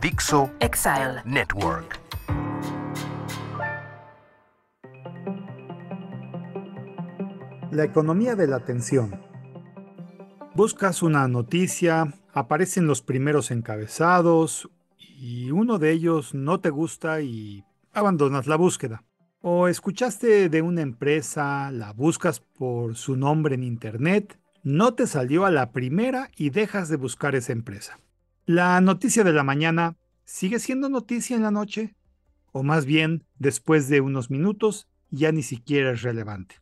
Dixo Exile Network. La economía de la atención. Buscas una noticia, aparecen los primeros encabezados y uno de ellos no te gusta y abandonas la búsqueda. O escuchaste de una empresa, la buscas por su nombre en internet, no te salió a la primera y dejas de buscar esa empresa. La noticia de la mañana sigue siendo noticia en la noche, o más bien, después de unos minutos, ya ni siquiera es relevante.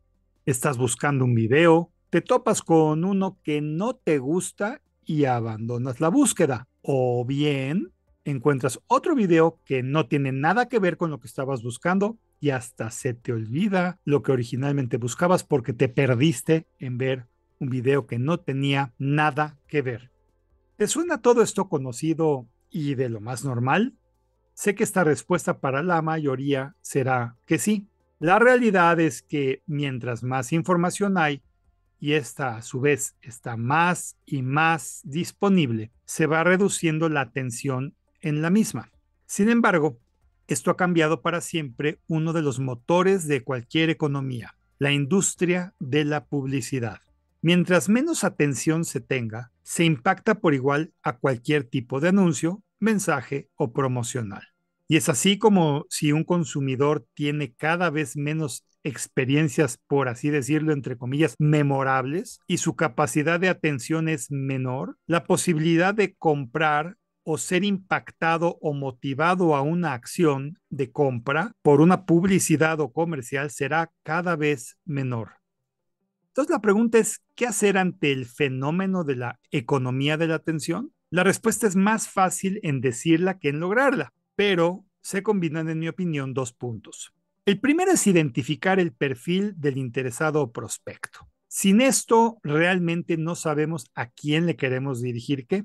Estás buscando un video, te topas con uno que no te gusta y abandonas la búsqueda. O bien, encuentras otro video que no tiene nada que ver con lo que estabas buscando y hasta se te olvida lo que originalmente buscabas porque te perdiste en ver un video que no tenía nada que ver. ¿Te suena todo esto conocido y de lo más normal? Sé que esta respuesta para la mayoría será que sí. La realidad es que mientras más información hay, y esta a su vez está más y más disponible, se va reduciendo la atención en la misma. Sin embargo, esto ha cambiado para siempre uno de los motores de cualquier economía, la industria de la publicidad. Mientras menos atención se tenga, se impacta por igual a cualquier tipo de anuncio, mensaje o promocional. Y es así como si un consumidor tiene cada vez menos experiencias, por así decirlo, entre comillas, memorables, y su capacidad de atención es menor, la posibilidad de comprar o ser impactado o motivado a una acción de compra por una publicidad o comercial será cada vez menor. Entonces la pregunta es, ¿qué hacer ante el fenómeno de la economía de la atención? La respuesta es más fácil en decirla que en lograrla, pero se combinan, en mi opinión, dos puntos. El primero es identificar el perfil del interesado o prospecto. Sin esto, realmente no sabemos a quién le queremos dirigir qué.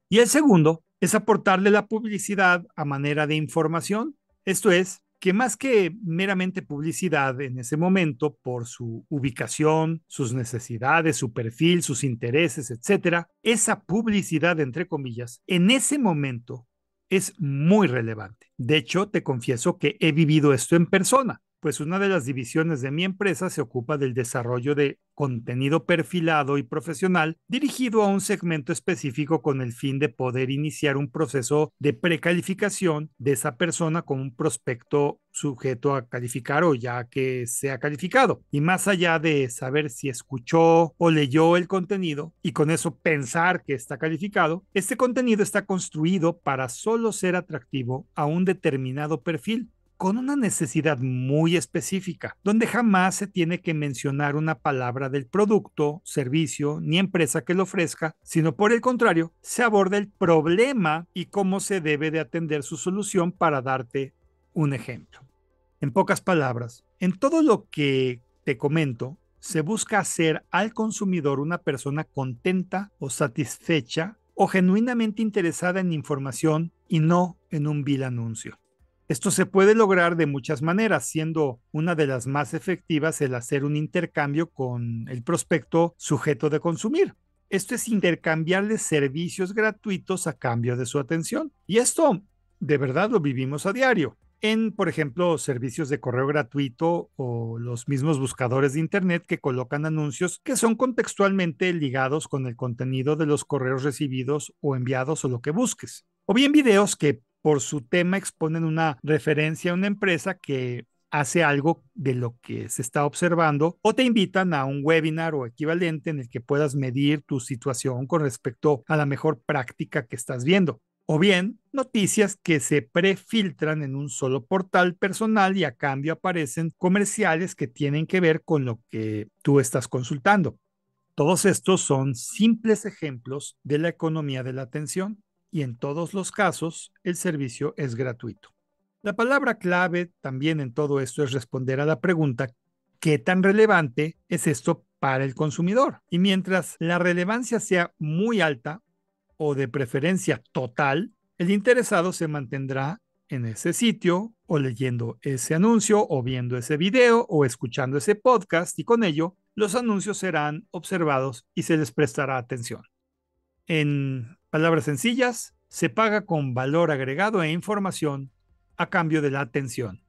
Y el segundo es aportarle la publicidad a manera de información. Esto es, que más que meramente publicidad en ese momento por su ubicación, sus necesidades, su perfil, sus intereses, etcétera, esa publicidad, entre comillas, en ese momento es muy relevante. De hecho, te confieso que he vivido esto en persona, pues una de las divisiones de mi empresa se ocupa del desarrollo de contenido perfilado y profesional dirigido a un segmento específico con el fin de poder iniciar un proceso de precalificación de esa persona como un prospecto sujeto a calificar o ya que sea calificado. Y más allá de saber si escuchó o leyó el contenido y con eso pensar que está calificado, este contenido está construido para solo ser atractivo a un determinado perfil con una necesidad muy específica, donde jamás se tiene que mencionar una palabra del producto, servicio ni empresa que lo ofrezca, sino por el contrario, se aborda el problema y cómo se debe de atender su solución para darte un ejemplo. En pocas palabras, en todo lo que te comento, se busca hacer al consumidor una persona contenta o satisfecha o genuinamente interesada en información y no en un vil anuncio. Esto se puede lograr de muchas maneras, siendo una de las más efectivas el hacer un intercambio con el prospecto sujeto de consumir. Esto es intercambiarle servicios gratuitos a cambio de su atención. Y esto de verdad lo vivimos a diario en, por ejemplo, servicios de correo gratuito o los mismos buscadores de Internet que colocan anuncios que son contextualmente ligados con el contenido de los correos recibidos o enviados o lo que busques. O bien videos que por su tema exponen una referencia a una empresa que hace algo de lo que se está observando o te invitan a un webinar o equivalente en el que puedas medir tu situación con respecto a la mejor práctica que estás viendo. O bien, noticias que se prefiltran en un solo portal personal y a cambio aparecen comerciales que tienen que ver con lo que tú estás consultando. Todos estos son simples ejemplos de la economía de la atención y en todos los casos el servicio es gratuito. La palabra clave también en todo esto es responder a la pregunta: ¿qué tan relevante es esto para el consumidor? Y mientras la relevancia sea muy alta o de preferencia total, el interesado se mantendrá en ese sitio o leyendo ese anuncio o viendo ese video o escuchando ese podcast y con ello los anuncios serán observados y se les prestará atención. En palabras sencillas, se paga con valor agregado e información a cambio de la atención.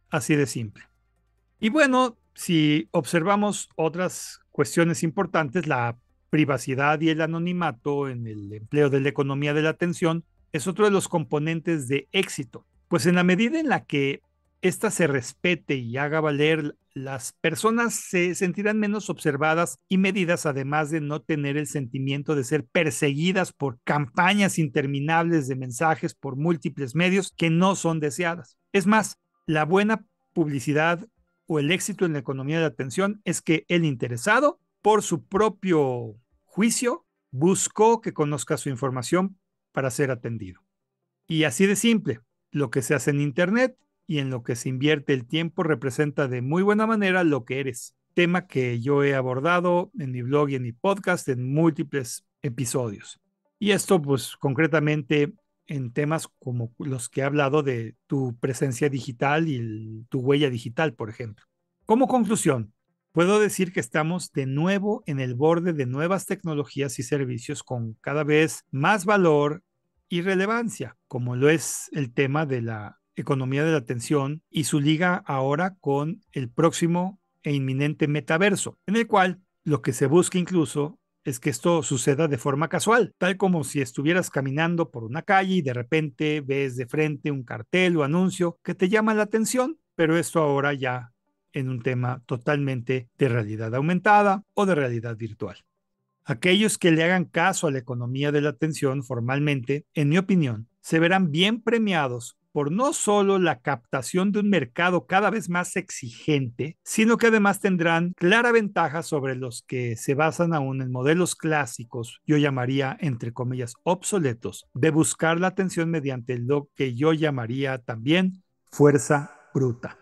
Así de simple. Y bueno, si observamos otras cuestiones importantes, la privacidad y el anonimato en el empleo de la economía de la atención es otro de los componentes de éxito, pues en la medida en la que ésta se respete y haga valer, las personas se sentirán menos observadas y medidas, además de no tener el sentimiento de ser perseguidas por campañas interminables de mensajes por múltiples medios que no son deseadas. Es más, la buena publicidad o el éxito en la economía de la atención es que el interesado, por su propio juicio, buscó que conozca su información para ser atendido. Y así de simple, lo que se hace en Internet y en lo que se invierte el tiempo representa de muy buena manera lo que eres, tema que yo he abordado en mi blog y en mi podcast en múltiples episodios. Y esto pues concretamente en temas como los que he hablado de tu presencia digital y tu huella digital, por ejemplo. Como conclusión, puedo decir que estamos de nuevo en el borde de nuevas tecnologías y servicios con cada vez más valor y relevancia, como lo es el tema de la economía de la atención y su liga ahora con el próximo e inminente metaverso, en el cual lo que se busca incluso es que esto suceda de forma casual, tal como si estuvieras caminando por una calle y de repente ves de frente un cartel o anuncio que te llama la atención, pero esto ahora ya en un tema totalmente de realidad aumentada o de realidad virtual. Aquellos que le hagan caso a la economía de la atención formalmente, en mi opinión, se verán bien premiados por no solo la captación de un mercado cada vez más exigente, sino que además tendrán clara ventaja sobre los que se basan aún en modelos clásicos, yo llamaría entre comillas obsoletos, de buscar la atención mediante lo que yo llamaría también fuerza bruta.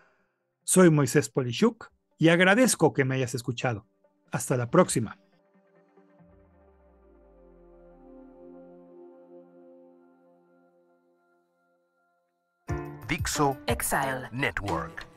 Soy Moisés Polishuk y agradezco que me hayas escuchado. Hasta la próxima. Dixo Exile Network.